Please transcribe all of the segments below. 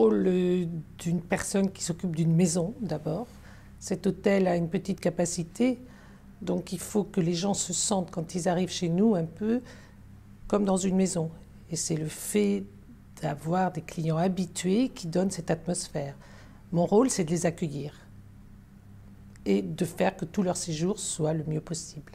rôle d'une personne qui s'occupe d'une maison d'abord. Cet hôtel a une petite capacité, donc il faut que les gens se sentent quand ils arrivent chez nous un peu comme dans une maison. Et c'est le fait d'avoir des clients habitués qui donne cette atmosphère. Mon rôle, c'est de les accueillir et de faire que tout leur séjour soit le mieux possible.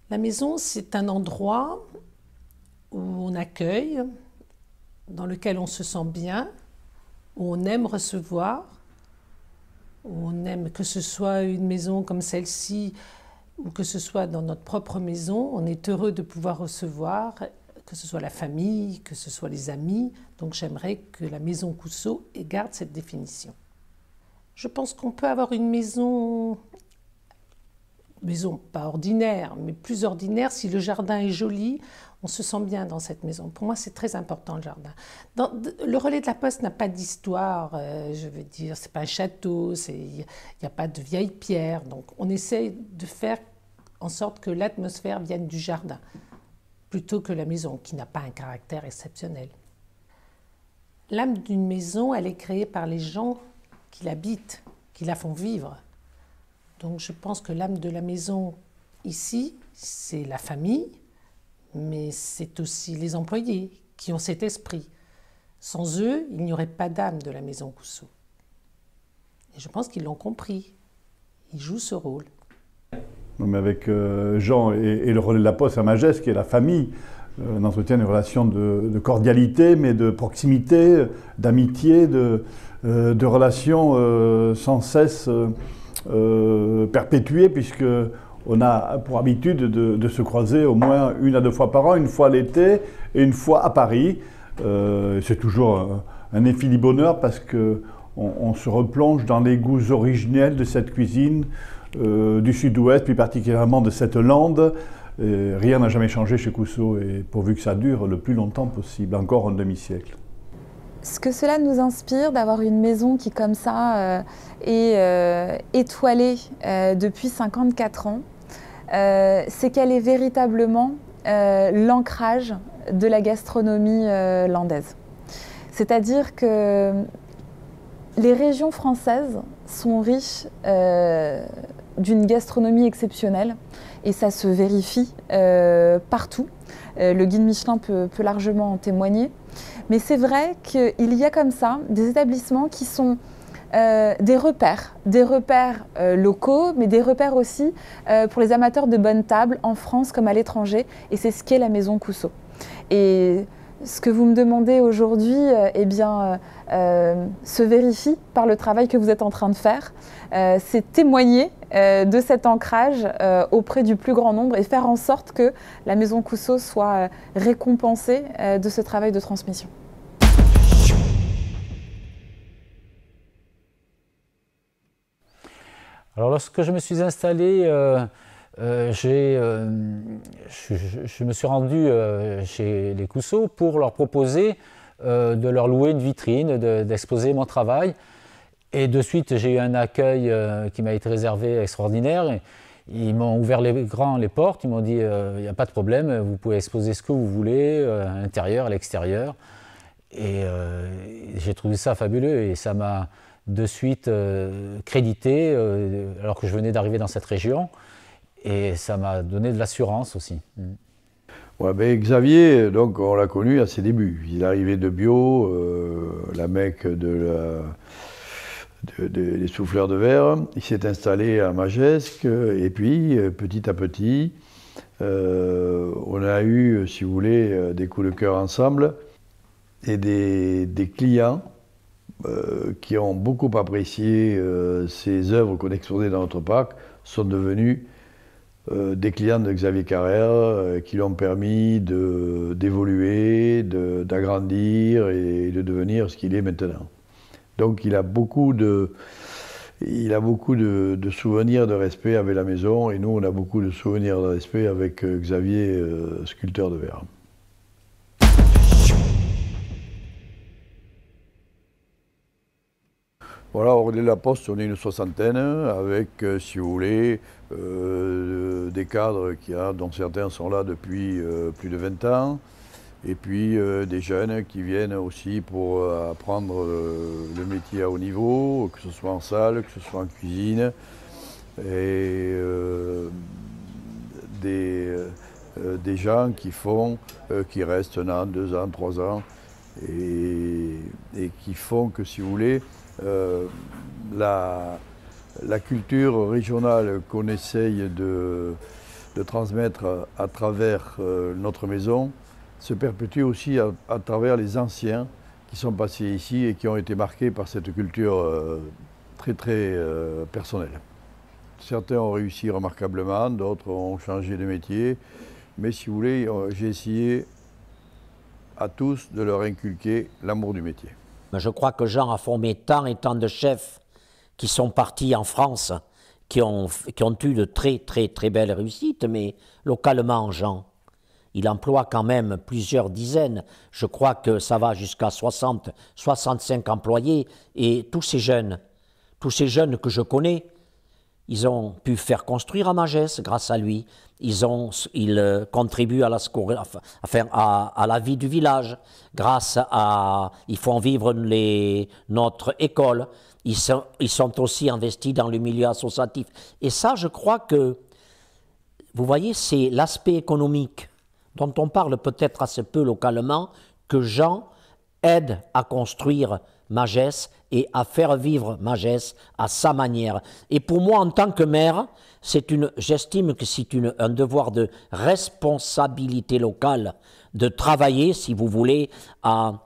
La maison, c'est un endroit où on accueille, dans lequel on se sent bien, où on aime recevoir, où on aime que ce soit une maison comme celle-ci ou que ce soit dans notre propre maison, on est heureux de pouvoir recevoir, que ce soit la famille, que ce soit les amis. Donc j'aimerais que la maison Coussot garde cette définition. Je pense qu'on peut avoir une maison pas ordinaire, mais plus ordinaire. Si le jardin est joli, on se sent bien dans cette maison. Pour moi, c'est très important, le jardin. Le Relais de la Poste n'a pas d'histoire, je veux dire, c'est pas un château, il n'y a pas de vieilles pierres. Donc, on essaye de faire en sorte que l'atmosphère vienne du jardin, plutôt que la maison, qui n'a pas un caractère exceptionnel. L'âme d'une maison, elle est créée par les gens qui l'habitent, qui la font vivre. Donc je pense que l'âme de la maison, ici, c'est la famille, mais c'est aussi les employés qui ont cet esprit. Sans eux, il n'y aurait pas d'âme de la maison Coussot. Et je pense qu'ils l'ont compris. Ils jouent ce rôle. Mais avec Jean et le Relais de la Poste à Magès, qui est la famille, on entretient une relation de cordialité, mais de proximité, d'amitié, de relations sans cesse perpétuées, puisqu'on a pour habitude de se croiser au moins 1 à 2 fois par an, une fois l'été et une fois à Paris. C'est toujours un infini bonheur parce qu'on se replonge dans les goûts originels de cette cuisine du Sud-Ouest, plus particulièrement de cette lande. Rien n'a jamais changé chez Coussot et pourvu que ça dure le plus longtemps possible, encore un demi-siècle. Ce que cela nous inspire d'avoir une maison qui, comme ça, est étoilée depuis 54 ans, c'est qu'elle est véritablement l'ancrage de la gastronomie landaise. C'est-à-dire que les régions françaises sont riches d'une gastronomie exceptionnelle et ça se vérifie partout. Le guide Michelin peut largement en témoigner. Mais c'est vrai qu'il y a comme ça des établissements qui sont des repères locaux, mais des repères aussi pour les amateurs de bonne table en France comme à l'étranger. Et c'est ce qu'est la maison Coussot. Et ce que vous me demandez aujourd'hui se vérifie par le travail que vous êtes en train de faire. C'est témoigner de cet ancrage auprès du plus grand nombre et faire en sorte que la maison Coussot soit récompensée de ce travail de transmission. Alors lorsque je me suis installé, je me suis rendu chez les Coussot pour leur proposer de leur louer une vitrine, d'exposer mon travail. Et de suite, j'ai eu un accueil qui m'a été réservé extraordinaire. Ils m'ont ouvert les portes, ils m'ont dit il n'y a pas de problème, vous pouvez exposer ce que vous voulez, à l'intérieur, à l'extérieur. Et j'ai trouvé ça fabuleux et ça m'a de suite crédité alors que je venais d'arriver dans cette région. Et ça m'a donné de l'assurance aussi. Ouais, ben Xavier, donc, on l'a connu à ses débuts. Il arrivait de Bio, la Mecque des souffleurs de verre. Il s'est installé à Magesque et puis, petit à petit, on a eu, si vous voulez, des coups de cœur ensemble et des clients qui ont beaucoup apprécié ces œuvres qu'on exposait dans notre parc sont devenus des clients de Xavier Carrère qui lui ont permis d'évoluer, d'agrandir et de devenir ce qu'il est maintenant. Donc il a beaucoup de souvenirs de respect avec la maison et nous on a beaucoup de souvenirs de respect avec Xavier, sculpteur de verre. Voilà, au Relais de la Poste, on est une soixantaine avec, si vous voulez, des cadres dont certains sont là depuis plus de 20 ans. Et puis des jeunes qui viennent aussi pour apprendre le métier à haut niveau, que ce soit en salle, que ce soit en cuisine. Et des gens qui restent 1 an, 2 ans, 3 ans, et qui font que, si vous voulez, la culture régionale qu'on essaye de transmettre à travers notre maison se perpétue aussi à travers les anciens qui sont passés ici et qui ont été marqués par cette culture très personnelle. Certains ont réussi remarquablement, d'autres ont changé de métier, mais si vous voulez, j'ai essayé à tous de leur inculquer l'amour du métier. Je crois que Jean a formé tant et tant de chefs qui sont partis en France, qui ont eu de très belles réussites, mais localement, Jean, il emploie quand même plusieurs dizaines. Je crois que ça va jusqu'à 60, 65 employés. Et tous ces jeunes que je connais, ils ont pu faire construire à Magès grâce à lui. Ils contribuent à la vie du village. Ils font vivre notre école. Ils sont aussi investis dans le milieu associatif. Et ça, je crois que, vous voyez, c'est l'aspect économique dont on parle peut-être assez peu localement, que Jean aide à construire Magès et à faire vivre Magès à sa manière. Et pour moi, en tant que maire, j'estime que c'est un devoir de responsabilité locale de travailler, si vous voulez, un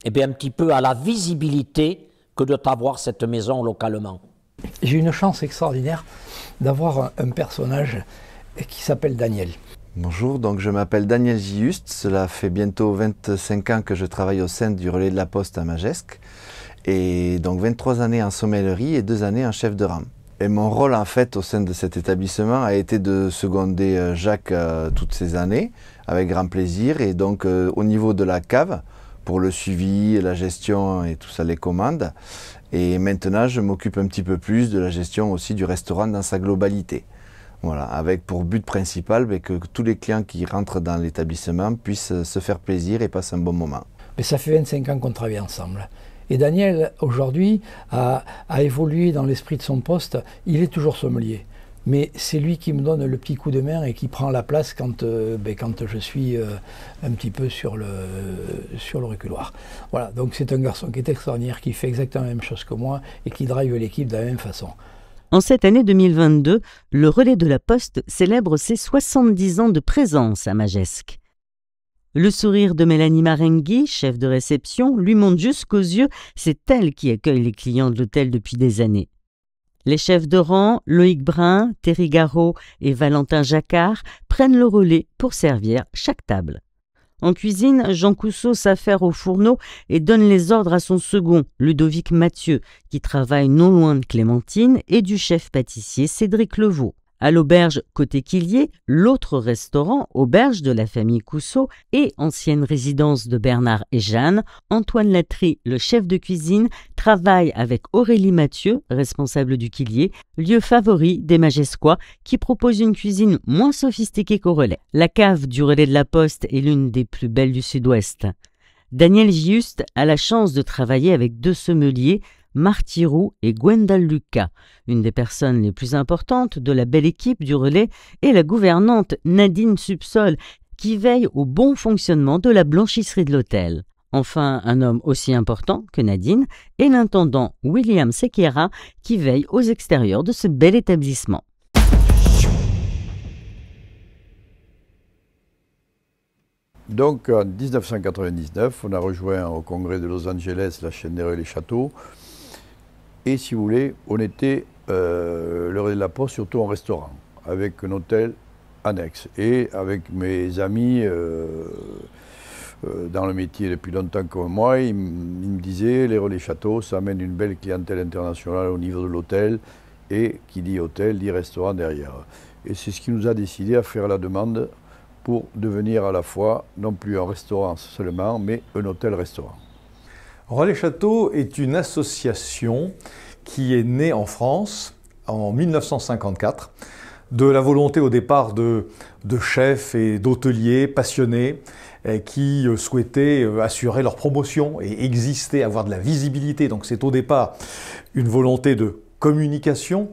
petit peu à la visibilité que de avoir cette maison localement. J'ai une chance extraordinaire d'avoir un personnage qui s'appelle Daniel. Bonjour, donc je m'appelle Daniel Giuste, cela fait bientôt 25 ans que je travaille au sein du relais de la Poste à Magescq, et donc 23 années en sommellerie et 2 années en chef de rang. Et mon rôle en fait au sein de cet établissement a été de seconder Jacques toutes ces années, avec grand plaisir, et donc au niveau de la cave, pour le suivi, la gestion et tout ça, les commandes. Et maintenant je m'occupe un petit peu plus de la gestion aussi du restaurant dans sa globalité. Voilà, avec pour but principal que tous les clients qui rentrent dans l'établissement puissent se faire plaisir et passer un bon moment. Mais ça fait 25 ans qu'on travaille ensemble. Et Daniel, aujourd'hui, a évolué dans l'esprit de son poste. Il est toujours sommelier. Mais c'est lui qui me donne le petit coup de main et qui prend la place quand je suis un petit peu sur le reculoir. Voilà, donc c'est un garçon qui est extraordinaire, qui fait exactement la même chose que moi et qui drive l'équipe de la même façon. En cette année 2022, le relais de la Poste célèbre ses 70 ans de présence à Magescq. Le sourire de Mélanie Marenghi, chef de réception, lui monte jusqu'aux yeux. C'est elle qui accueille les clients de l'hôtel depuis des années. Les chefs de rang, Loïc Brun, Thierry Garot et Valentin Jacquard, prennent le relais pour servir chaque table. En cuisine, Jean Cousseau s'affaire au fourneau et donne les ordres à son second, Ludovic Mathieu, qui travaille non loin de Clémentine, et du chef pâtissier Cédric Levaux. À l'auberge côté Quillier, l'autre restaurant, auberge de la famille Cousseau et ancienne résidence de Bernard et Jeanne, Antoine Latry, le chef de cuisine, travaille avec Aurélie Mathieu, responsable du Quillier, lieu favori des Magescois, qui propose une cuisine moins sophistiquée qu'au relais. La cave du relais de la Poste est l'une des plus belles du Sud-Ouest. Daniel Giuste a la chance de travailler avec 2 sommeliers, Marty Roux et Gwendal Lucas, une des personnes les plus importantes de la belle équipe du relais, et la gouvernante Nadine Subsol, qui veille au bon fonctionnement de la blanchisserie de l'hôtel. Enfin, un homme aussi important que Nadine est l'intendant William Sequeira, qui veille aux extérieurs de ce bel établissement. Donc en 1999, on a rejoint au congrès de Los Angeles la chaîne des relais châteaux. Et si vous voulez, on était le relais de la Poste surtout en restaurant, avec un hôtel annexe. Et avec mes amis dans le métier depuis longtemps comme moi, ils me disaient, les relais châteaux, ça amène une belle clientèle internationale au niveau de l'hôtel. Et qui dit hôtel, dit restaurant derrière. Et c'est ce qui nous a décidé à faire la demande pour devenir à la fois, non plus un restaurant seulement, mais un hôtel-restaurant. Relais Châteaux est une association qui est née en France en 1954 de la volonté au départ de chefs et d'hôteliers passionnés qui souhaitaient assurer leur promotion et exister, avoir de la visibilité. Donc c'est au départ une volonté de communication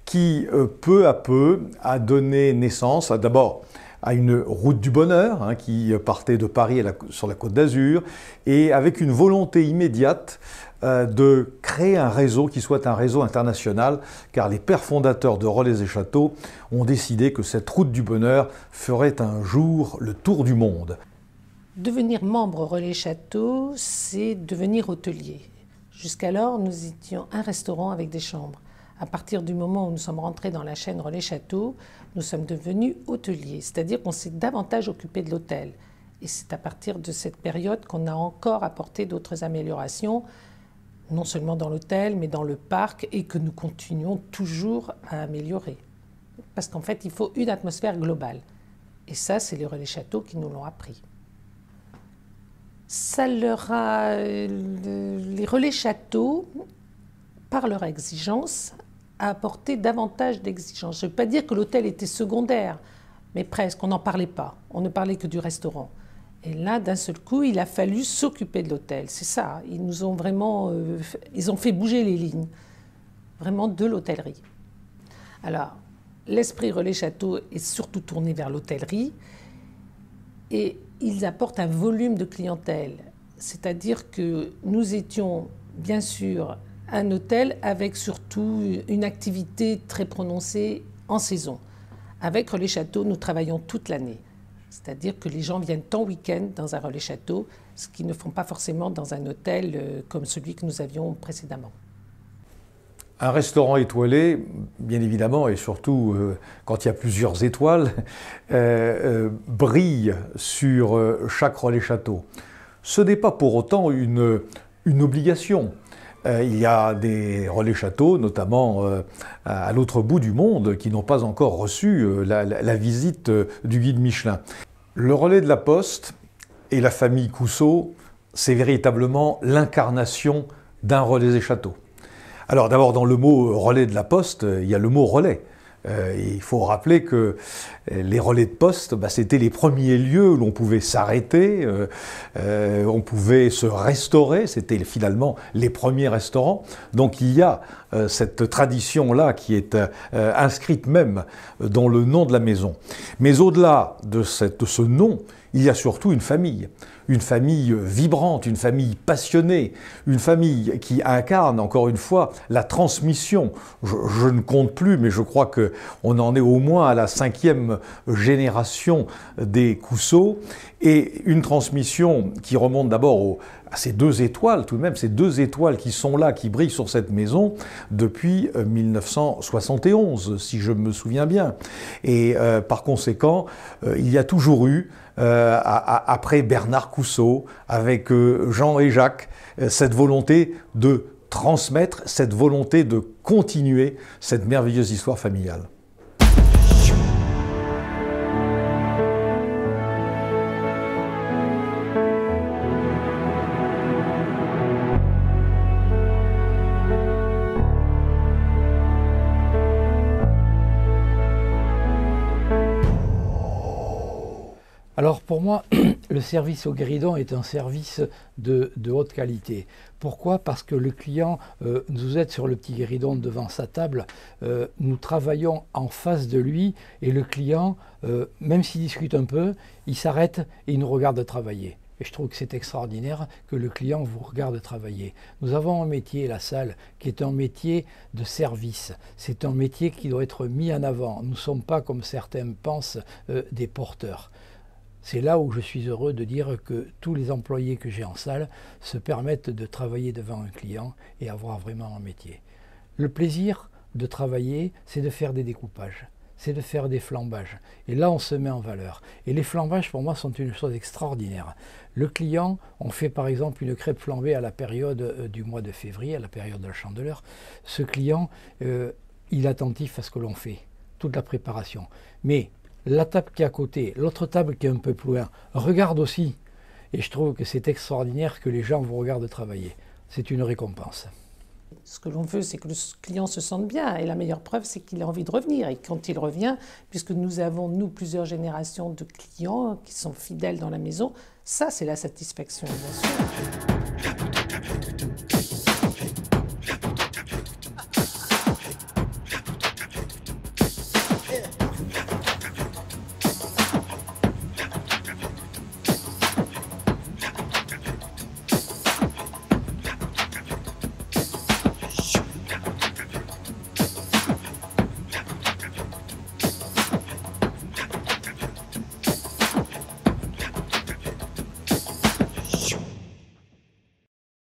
qui, peu à peu, a donné naissance d'abord à une route du bonheur qui partait de Paris sur la Côte d'Azur, et avec une volonté immédiate de créer un réseau qui soit un réseau international, car les pères fondateurs de Relais et Châteaux ont décidé que cette route du bonheur ferait un jour le tour du monde. Devenir membre Relais Châteaux, c'est devenir hôtelier. Jusqu'alors, nous étions un restaurant avec des chambres. À partir du moment où nous sommes rentrés dans la chaîne Relais Châteaux, nous sommes devenus hôteliers, c'est-à-dire qu'on s'est davantage occupé de l'hôtel. Et c'est à partir de cette période qu'on a encore apporté d'autres améliorations, non seulement dans l'hôtel, mais dans le parc, et que nous continuons toujours à améliorer. Parce qu'en fait, il faut une atmosphère globale. Et ça, c'est les Relais Châteaux qui nous l'ont appris. Ça leur a... Les Relais Châteaux, par leur exigence, a apporté davantage d'exigences. Je ne veux pas dire que l'hôtel était secondaire, mais presque, on n'en parlait pas. On ne parlait que du restaurant. Et là, d'un seul coup, il a fallu s'occuper de l'hôtel. C'est ça, ils nous ont vraiment... ils ont fait bouger les lignes, vraiment de l'hôtellerie. Alors, l'esprit Relais Châteaux est surtout tourné vers l'hôtellerie, et ils apportent un volume de clientèle. C'est-à-dire que nous étions, bien sûr, un hôtel avec surtout une activité très prononcée en saison. Avec Relais Châteaux, nous travaillons toute l'année. C'est-à-dire que les gens viennent en week-end dans un Relais Châteaux, ce qu'ils ne font pas forcément dans un hôtel comme celui que nous avions précédemment. Un restaurant étoilé, bien évidemment, et surtout quand il y a plusieurs étoiles, brille sur chaque Relais Châteaux. Ce n'est pas pour autant une obligation. Il y a des Relais Châteaux, notamment à l'autre bout du monde, qui n'ont pas encore reçu la visite du guide Michelin. Le Relais de la Poste et la famille Cousseau, c'est véritablement l'incarnation d'un Relais et Châteaux. Alors d'abord, dans le mot Relais de la Poste, il y a le mot relais. Il faut rappeler que les relais de poste, c'était les premiers lieux où l'on pouvait s'arrêter, on pouvait se restaurer, c'était finalement les premiers restaurants. Donc il y a cette tradition-là qui est inscrite même dans le nom de la maison. Mais au-delà de ce nom, il y a surtout une famille vibrante, une famille passionnée, une famille qui incarne, encore une fois, la transmission. Je ne compte plus, mais je crois qu'on en est au moins à la 5e génération des Cousseau, et une transmission qui remonte d'abord à ces 2 étoiles, tout de même, ces 2 étoiles qui sont là, qui brillent sur cette maison depuis 1971, si je me souviens bien. Et par conséquent, il y a toujours eu, après Bernard Cousseau, avec Jean et Jacques, cette volonté de transmettre, cette volonté de continuer cette merveilleuse histoire familiale. Alors pour moi, le service au guéridon est un service de haute qualité. Pourquoi? Parce que le client nous aide sur le petit guéridon devant sa table, nous travaillons en face de lui, et le client, même s'il discute un peu, il s'arrête et il nous regarde travailler. Et je trouve que c'est extraordinaire que le client vous regarde travailler. Nous avons un métier, la salle, qui est un métier de service. C'est un métier qui doit être mis en avant. Nous ne sommes pas, comme certains pensent, des porteurs. C'est là où je suis heureux de dire que tous les employés que j'ai en salle se permettent de travailler devant un client et avoir vraiment un métier. Le plaisir de travailler, c'est de faire des découpages, c'est de faire des flambages. Et là, on se met en valeur. Et les flambages, pour moi, sont une chose extraordinaire. Le client, on fait par exemple une crêpe flambée à la période du mois de février, à la période de la Chandeleur. Ce client, il est attentif à ce que l'on fait, toute la préparation. Mais la table qui est à côté, l'autre table qui est un peu plus loin, regarde aussi. Et je trouve que c'est extraordinaire que les gens vous regardent travailler. C'est une récompense. Ce que l'on veut, c'est que le client se sente bien. Et la meilleure preuve, c'est qu'il a envie de revenir. Et quand il revient, puisque nous avons, nous, plusieurs générations de clients qui sont fidèles dans la maison, ça, c'est la satisfaction, bien sûr.